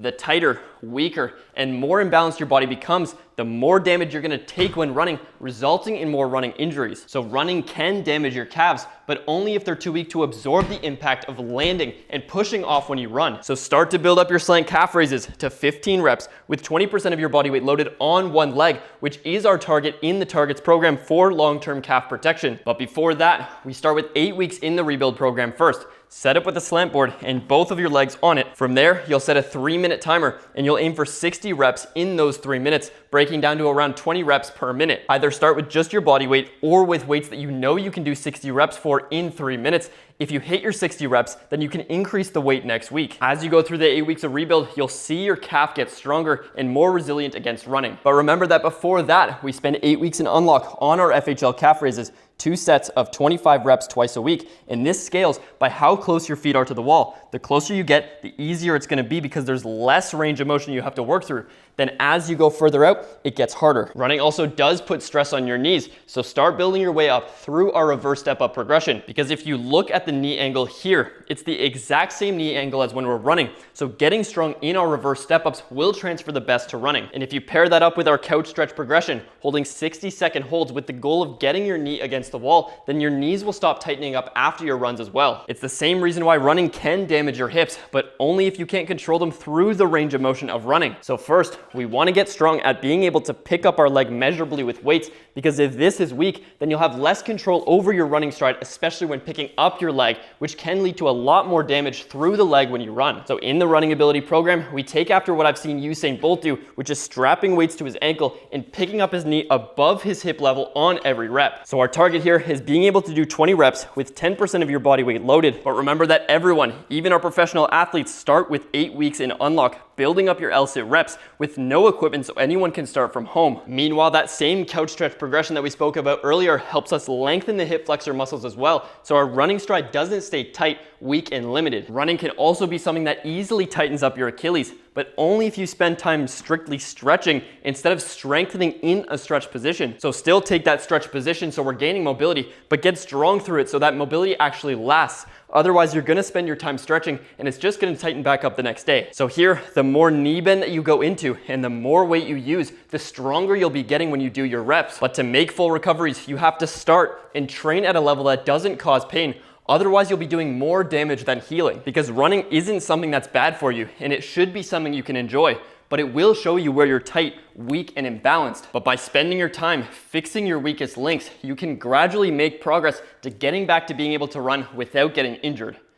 The tighter, weaker, and more imbalanced your body becomes, the more damage you're going to take when running, resulting in more running injuries. So running can damage your calves, but only if they're too weak to absorb the impact of landing and pushing off when you run. So start to build up your slant calf raises to 15 reps with 20% of your body weight loaded on one leg, which is our target in the Targets program for long-term calf protection. But before that, we start with 8 weeks in the rebuild program first. Set up with a slant board and both of your legs on it. From there, you'll set a 3-minute timer and you'll aim for 60 reps in those 3 minutes, breaking down to around 20 reps per minute. Either start with just your body weight or with weights that you know you can do 60 reps for in 3 minutes. If you hit your 60 reps, then you can increase the weight next week. As you go through the 8 weeks of rebuild, you'll see your calf get stronger and more resilient against running. But remember that before that, we spend 8 weeks in Unlock on our FHL calf raises, 2 sets of 25 reps twice a week. And this scales by how close your feet are to the wall. The closer you get, the easier it's gonna be because there's less range of motion you have to work through. Then as you go further out, it gets harder. Running also does put stress on your knees, so start building your way up through our reverse step up progression. Because if you look at the knee angle here, it's the exact same knee angle as when we're running. So getting strong in our reverse step ups will transfer the best to running. And if you pair that up with our couch stretch progression, holding 60-second holds with the goal of getting your knee against the wall, then your knees will stop tightening up after your runs as well. It's the same reason why running can damage your hips, but only if you can't control them through the range of motion of running. So first, we want to get strong at being able to pick up our leg measurably with weights, because if this is weak, then you'll have less control over your running stride, especially when picking up your leg, which can lead to a lot more damage through the leg when you run. So in the running ability program, we take after what I've seen Usain Bolt do, which is strapping weights to his ankle and picking up his knee above his hip level on every rep. So our target here is being able to do 20 reps with 10% of your body weight loaded. But remember that everyone, even our professional athletes, start with 8 weeks in Unlock, building up your LSIT reps with no equipment so anyone can start from home. Meanwhile, that same couch stretch progression that we spoke about earlier helps us lengthen the hip flexor muscles as well, so our running stride doesn't stay tight, weak, and limited. Running can also be something that easily tightens up your Achilles, but only if you spend time strictly stretching instead of strengthening in a stretch position. So still take that stretch position so we're gaining mobility, but get strong through it so that mobility actually lasts. Otherwise, you're gonna spend your time stretching and it's just gonna tighten back up the next day. So here, the more knee bend that you go into and the more weight you use, the stronger you'll be getting when you do your reps. But to make full recoveries, you have to start and train at a level that doesn't cause pain. Otherwise, you'll be doing more damage than healing, because running isn't something that's bad for you and it should be something you can enjoy. But it will show you where you're tight, weak, and imbalanced. But by spending your time fixing your weakest links, you can gradually make progress to getting back to being able to run without getting injured.